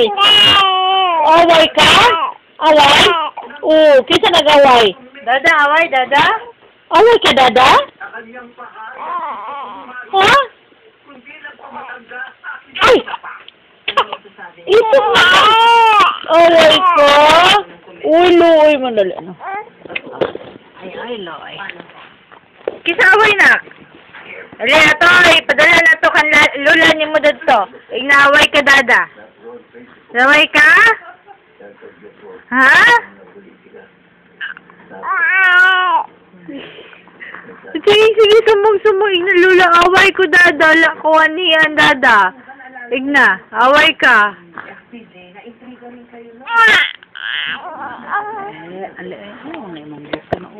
Away. Away ka? Away? Kinsa nag-away? Dada, away, dada? Away ka, dada? Ha? Ay! Ito na! Away ko! Uy, luoy mo dali. Ay, loy. Kisa away na. Ali na to, padala na to kan lula ni mo dito. Ignaaway ka, dada. Naway ka? Ha? Sige, sumong. Lula, away ko, dada. Lakuan niyan, dada. Igna, away ka.